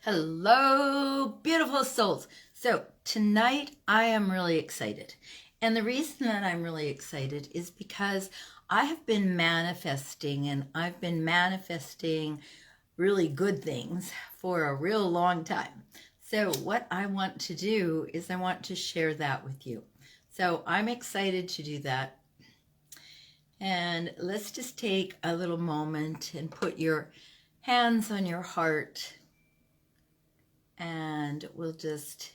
Hello, beautiful souls. So tonight I am really excited. And the reason that I'm really excited is because I have been manifesting, and I've been manifesting really good things for a real long time. So what I want to do is I want to share that with you. So I'm excited to do that. And let's just take a little moment and put your hands on your heart, and we'll just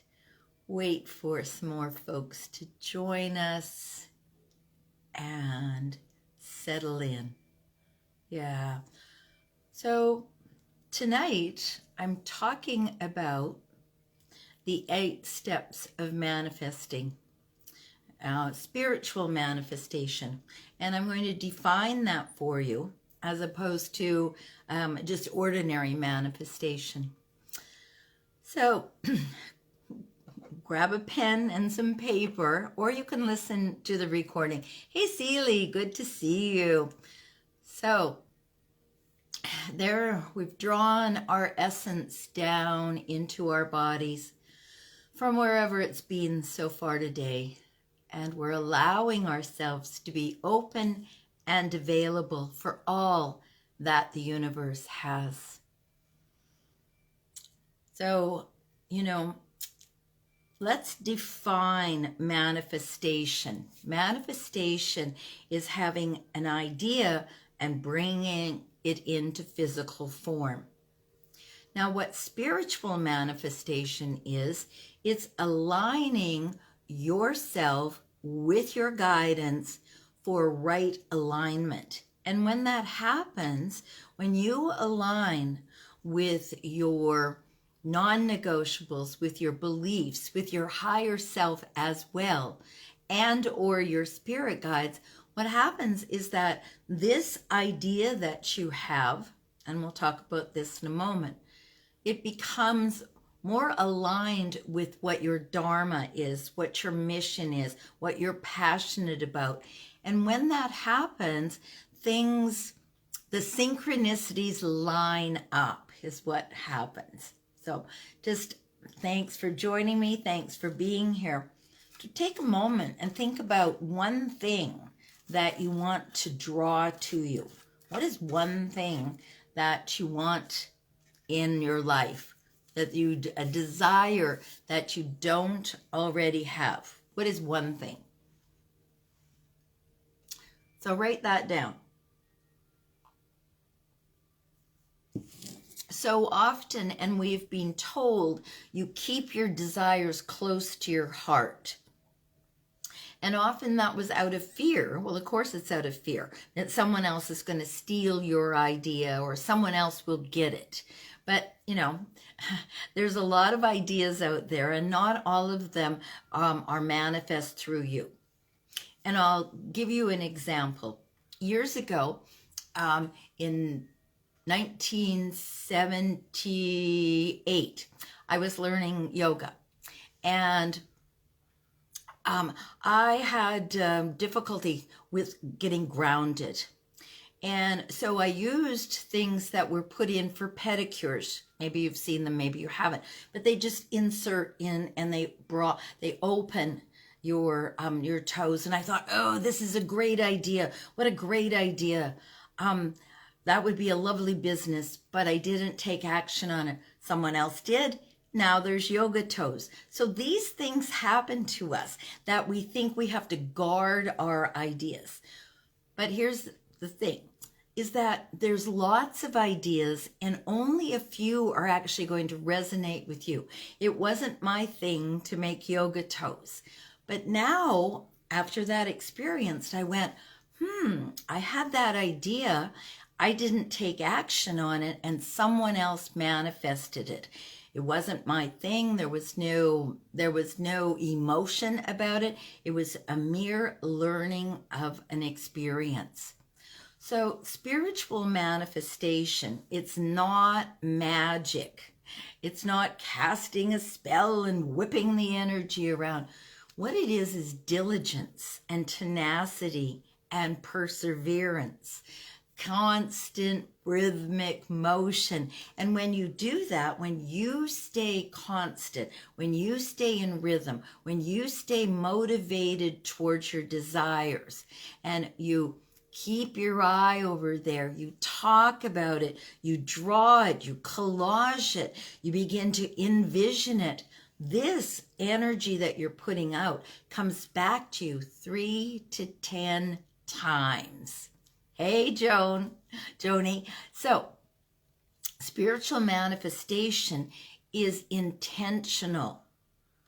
wait for some more folks to join us and settle in. Yeah. So tonight I'm talking about the 8 steps of manifesting, spiritual manifestation. And I'm going to define that for you as opposed to just ordinary manifestation. So grab a pen and some paper, or you can listen to the recording. Hey, Celie, good to see you. So there we've drawn our essence down into our bodies from wherever it's been so far today. And we're allowing ourselves to be open and available for all that the universe has. So, let's define manifestation. Manifestation is having an idea and bringing it into physical form. Now, what spiritual manifestation is, it's aligning yourself with your guidance for right alignment. And when that happens, when you align with your non-negotiables, with your beliefs, with your higher self as well, and or your spirit guides, what happens is that this idea that you have, and we'll talk about this in a moment, it becomes more aligned with what your dharma is, what your mission is, what you're passionate about. And when that happens, the synchronicities line up is what happens. So just thanks for joining me. Thanks for being here. To take a moment and think about one thing that you want to draw to you. What is one thing that you want in your life, that a desire that you don't already have? What is one thing? So write that down. So often, and we've been told, you keep your desires close to your heart. And often that was out of fear. Well, of course it's out of fear that someone else is going to steal your idea or someone else will get it. But, there's a lot of ideas out there, and not all of them are manifest through you. And I'll give you an example. Years ago, in 1978, I was learning yoga, and I had difficulty with getting grounded. And so I used things that were put in for pedicures. Maybe you've seen them, maybe you haven't, but they just insert in and they open your toes. And I thought, oh, this is a great idea. What a great idea. That would be a lovely business, but I didn't take action on it. Someone else did. Now there's yoga toes. So these things happen to us that we think we have to guard our ideas. But here's the thing, is that there's lots of ideas and only a few are actually going to resonate with you. It wasn't my thing to make yoga toes. But now, after that experience, I went, I had that idea. I didn't take action on it, and someone else manifested it. It wasn't my thing. There was no emotion about it. It was a mere learning of an experience. So spiritual manifestation, it's not magic. It's not casting a spell and whipping the energy around. What it is diligence and tenacity and perseverance, constant rhythmic motion. And when you do that, when you stay constant, when you stay in rhythm, when you stay motivated towards your desires, and you keep your eye over there, you talk about it, you draw it, you collage it, you begin to envision it, this energy that you're putting out comes back to you 3 to 10 times. Hey, Joni. So, spiritual manifestation is intentional,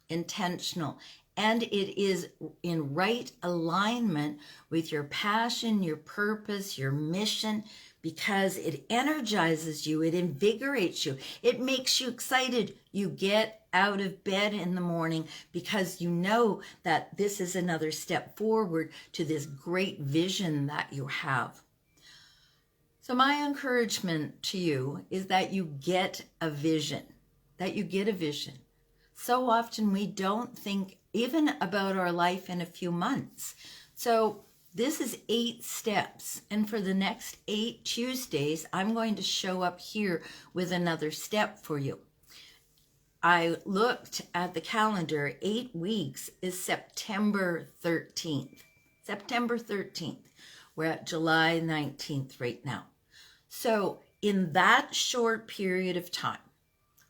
and it is in right alignment with your passion, your purpose, your mission, because it energizes you, it invigorates you, it makes you excited. You get out of bed in the morning because you know that this is another step forward to this great vision that you have. So my encouragement to you is that you get a vision, So often we don't think even about our life in a few months. So this is 8 steps. And for the next 8 Tuesdays, I'm going to show up here with another step for you. I looked at the calendar. 8 weeks is September 13th. September 13th. We're at July 19th right now. So in that short period of time,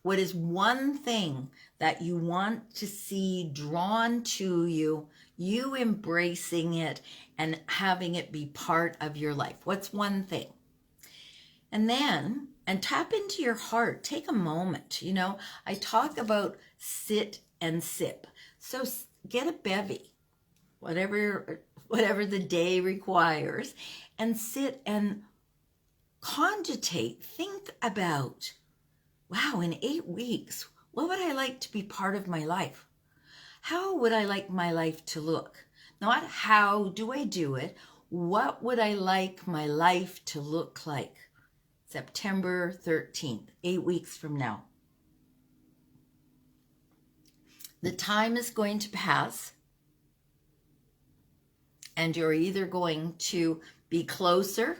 what is one thing that you want to see drawn to you, you embracing it and having it be part of your life? What's one thing? And then, and tap into your heart. Take a moment. You know, I talk about sit and sip. So get a bevy, whatever the day requires, and sit and cogitate. Think about, wow, in 8 weeks, what would I like to be part of my life? How would I like my life to look? Not how do I do it, what would I like my life to look like? September 13th, 8 weeks from now. The time is going to pass, and you're either going to be closer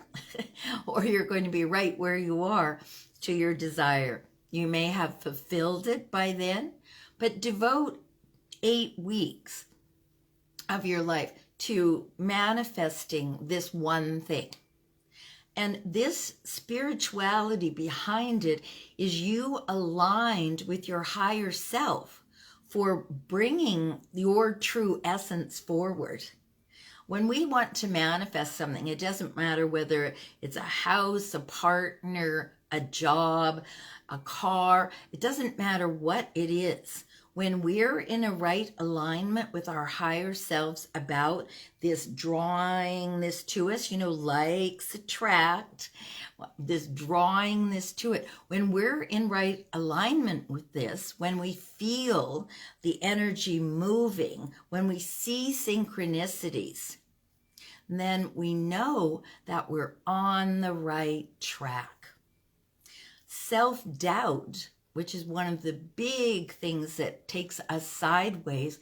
or you're going to be right where you are to your desire. You may have fulfilled it by then, but devote 8 weeks of your life to manifesting this one thing. And this spirituality behind it is you aligned with your higher self for bringing your true essence forward. When we want to manifest something, it doesn't matter whether it's a house, a partner, a job, a car. It doesn't matter what it is. When we're in a right alignment with our higher selves about this drawing this to us, you know, likes attract, this drawing this to it. When we're in right alignment with this, when we feel the energy moving, when we see synchronicities, then we know that we're on the right track. Self-doubt, which is one of the big things that takes us sideways,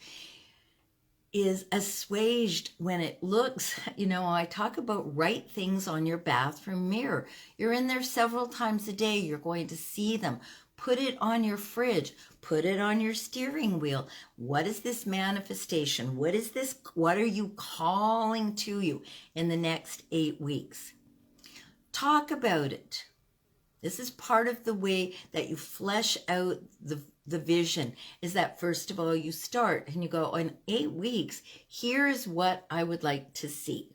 is assuaged when it looks, you know, I talk about write things on your bathroom mirror. You're in there several times a day. You're going to see them. Put it on your fridge. Put it on your steering wheel. What is this manifestation? What is this? What are you calling to you in the next 8 weeks? Talk about it. This is part of the way that you flesh out the vision, is that first of all, you start and you go, in 8 weeks, here's what I would like to see.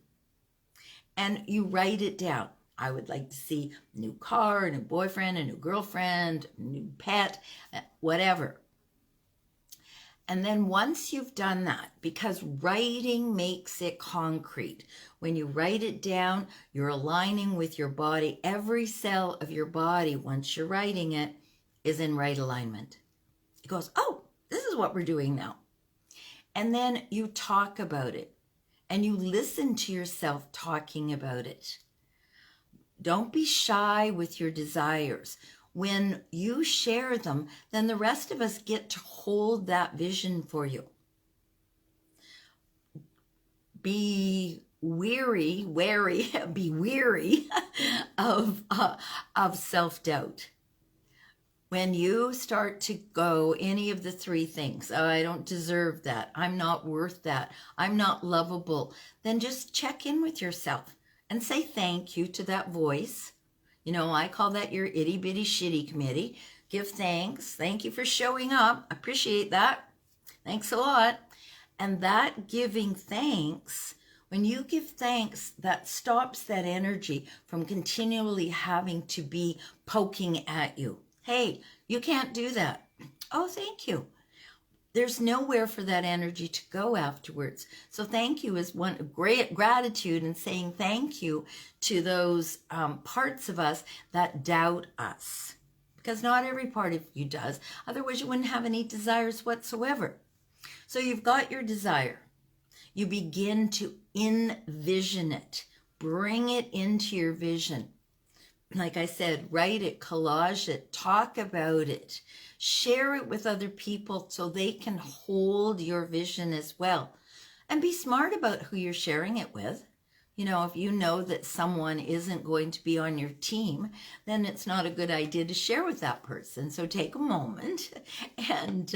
And you write it down. I would like to see a new car, a new boyfriend, a new girlfriend, a new pet, whatever. And then once you've done that, because writing makes it concrete, when you write it down, you're aligning with your body. Every cell of your body, once you're writing it, is in right alignment. It goes, oh, this is what we're doing now. And then you talk about it, and you listen to yourself talking about it. Don't be shy with your desires. When you share them, then the rest of us get to hold that vision for you. Be be weary of self-doubt. When you start to go any of the three things, oh, I don't deserve that, I'm not worth that, I'm not lovable, then just check in with yourself and say thank you to that voice. You know, I call that your itty bitty shitty committee. Give thanks. Thank you for showing up. Appreciate that. Thanks a lot. And that giving thanks, when you give thanks, that stops that energy from continually having to be poking at you. Hey, you can't do that. Oh, thank you. There's nowhere for that energy to go afterwards. So thank you is one great gratitude, and saying thank you to those parts of us that doubt us. Because not every part of you does. Otherwise, you wouldn't have any desires whatsoever. So you've got your desire. You begin to envision it. Bring it into your vision. Like I said, write it, collage it, talk about it, share it with other people so they can hold your vision as well. And be smart about who you're sharing it with. You know, if you know that someone isn't going to be on your team, then it's not a good idea to share with that person. So take a moment and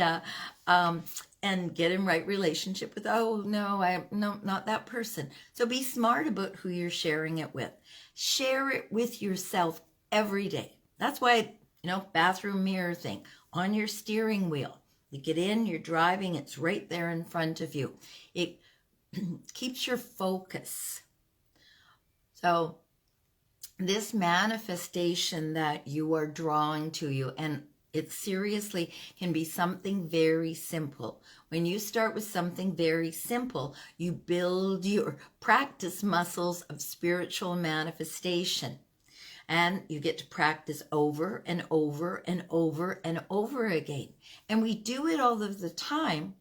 get in right relationship with, oh, no, not that person. So be smart about who you're sharing it with. Share it with yourself every day. That's why, you know, bathroom mirror thing on your steering wheel. You get in, you're driving, it's right there in front of you. It keeps your focus. So this manifestation that you are drawing to you, and it seriously can be something very simple. When you start with something very simple, you build your practice muscles of spiritual manifestation. And you get to practice over and over and over and over again. And we do it all of the time.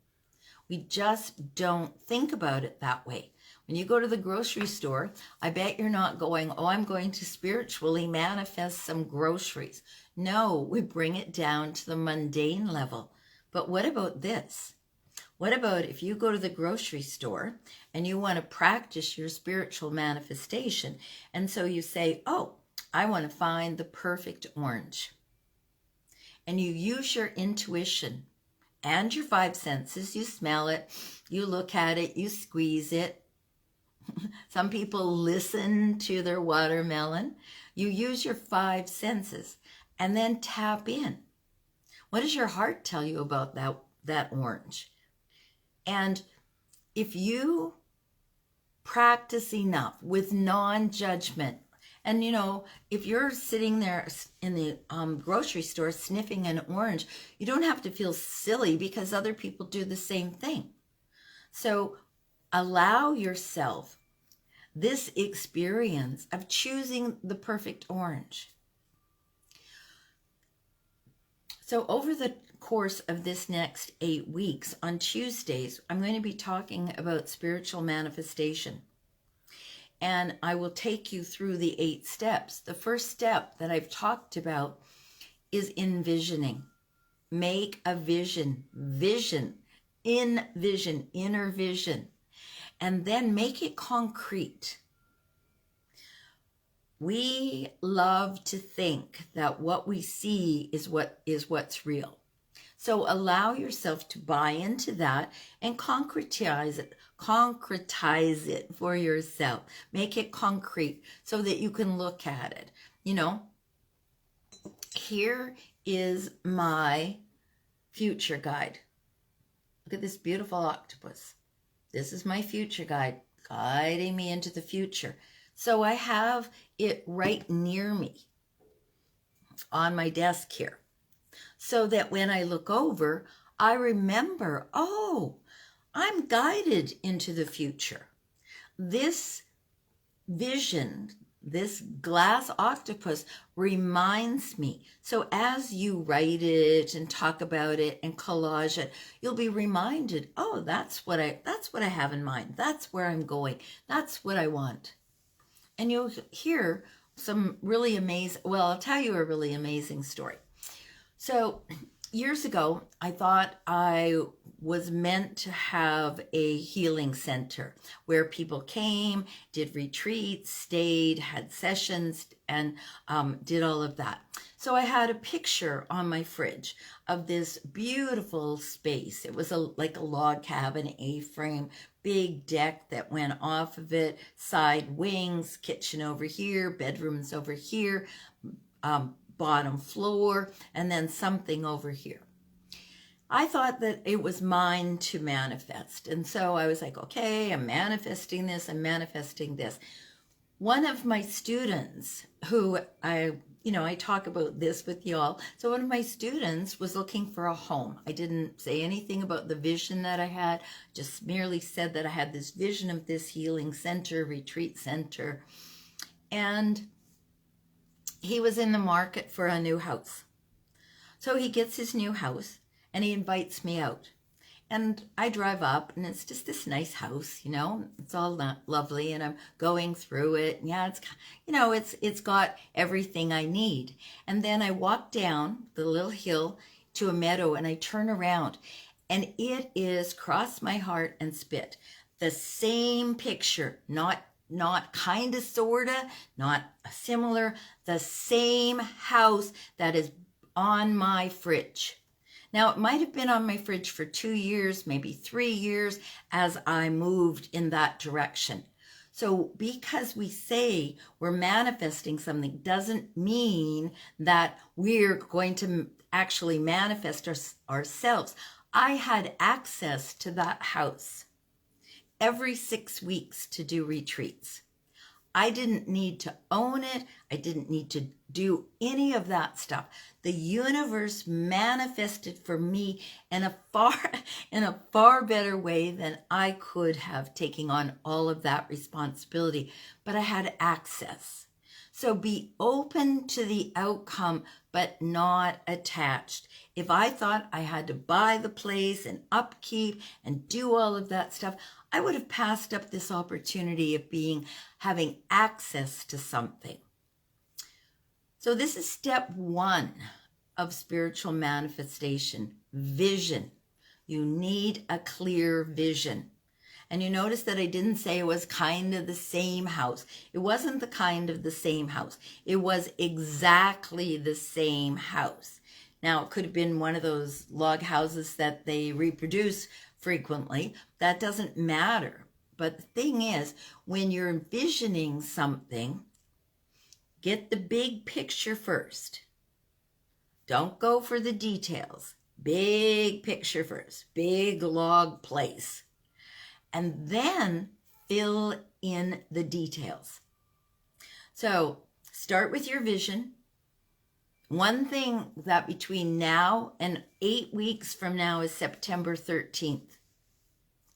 We just don't think about it that way. When you go to the grocery store, I bet you're not going, oh, I'm going to spiritually manifest some groceries. No, we bring it down to the mundane level. But what about this? What about if you go to the grocery store and you want to practice your spiritual manifestation? And so you say, oh, I want to find the perfect orange. And you use your intuition and your five senses. You smell it, you look at it, you squeeze it. Some people listen to their watermelon. You use your five senses and then tap in. What does your heart tell you about that orange? And if you practice enough with non-judgment, and you know, if you're sitting there in the grocery store sniffing an orange, you don't have to feel silly because other people do the same thing. So allow yourself this experience of choosing the perfect orange. So over the course of this next 8 weeks, on Tuesdays, I'm going to be talking about spiritual manifestation. And I will take you through the 8 steps. The first step that I've talked about is envisioning. Make a vision, inner vision, and then make it concrete. We love to think that what we see is what's real. So allow yourself to buy into that and concretize it for yourself. Make it concrete so that you can look at it. You know, here is my future guide. Look at this beautiful octopus. This is my future guide, guiding me into the future. So I have it right near me on my desk here, so that when I look over, I remember, oh, I'm guided into the future. This vision, this glass octopus reminds me. So as you write it and talk about it and collage it, you'll be reminded, oh, that's what I have in mind. That's where I'm going. That's what I want. And you'll hear some really amazing, well, I'll tell you a really amazing story. So years ago, I thought I was meant to have a healing center where people came, did retreats, stayed, had sessions, and did all of that. So I had a picture on my fridge of this beautiful space. It was like a log cabin, A-frame, big deck that went off of it, side wings, kitchen over here, bedrooms over here, bottom floor, and then something over here. I thought that it was mine to manifest. And so I was like, okay, I'm manifesting this, I'm manifesting this. One of my students who I talk about this with y'all. So one of my students was looking for a home. I didn't say anything about the vision that I had, just merely said that I had this vision of this healing center, retreat center. And he was in the market for a new house. So he gets his new house and he invites me out. And I drive up and it's just this nice house, it's all lovely, and I'm going through it. And yeah, it's got everything I need. And then I walk down the little hill to a meadow and I turn around and it is, cross my heart and spit, the same picture, not kind of, sort of, not similar, the same house that is on my fridge. Now, it might have been on my fridge for 2 years, maybe 3 years, as I moved in that direction. So because we say we're manifesting something doesn't mean that we're going to actually manifest ourselves. I had access to that house every 6 weeks to do retreats. I didn't need to own it. I didn't need to do any of that stuff. The universe manifested for me in a far better way than I could have, taking on all of that responsibility. But I had access. So be open to the outcome, but not attached. If I thought I had to buy the place and upkeep and do all of that stuff, I would have passed up this opportunity of having access to something. So this is step 1 of spiritual manifestation, vision. You need a clear vision. And you notice that I didn't say it was kind of the same house. It wasn't the kind of the same house. It was exactly the same house. Now, it could have been one of those log houses that they reproduce frequently. That doesn't matter. But the thing is, when you're envisioning something, get the big picture first. Don't go for the details. Big picture first. Big log place. And then fill in the details. So start with your vision. One thing that between now and 8 weeks from now is September 13th.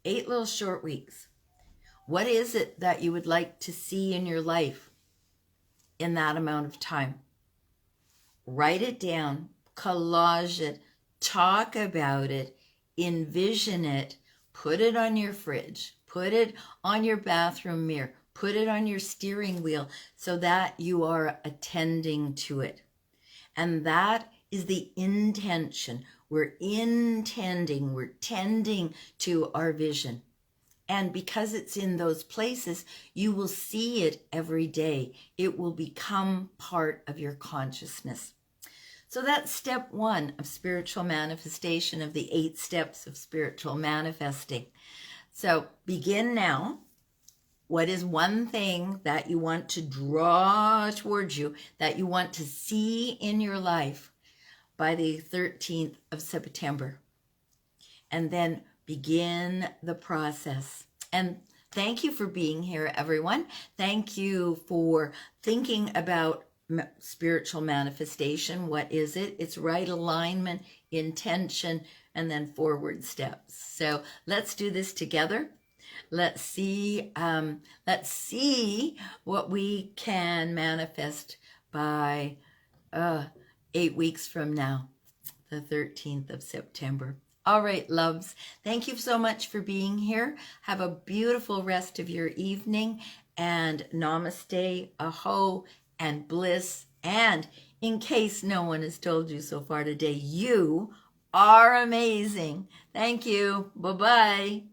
8 little short weeks. What is it that you would like to see in your life in that amount of time? Write it down, collage it, talk about it, envision it, put it on your fridge, put it on your bathroom mirror, put it on your steering wheel so that you are attending to it. And that is the intention. We're intending, we're tending to our vision. And because it's in those places, you will see it every day. It will become part of your consciousness. So that's step 1 of spiritual manifestation, of the 8 steps of spiritual manifesting. So begin now. What is one thing that you want to draw towards you, that you want to see in your life by the 13th of September? And then begin the process. And thank you for being here, everyone. Thank you for thinking about spiritual manifestation. What is it? It's right alignment, intention, and then forward steps. So let's do this together. Let's see what we can manifest by 8 weeks from now, the 13th of September. All right, loves. Thank you so much for being here. Have a beautiful rest of your evening, and namaste, aho, and bliss, and In case no one has told you so far today, you are amazing. Thank you. Bye-bye.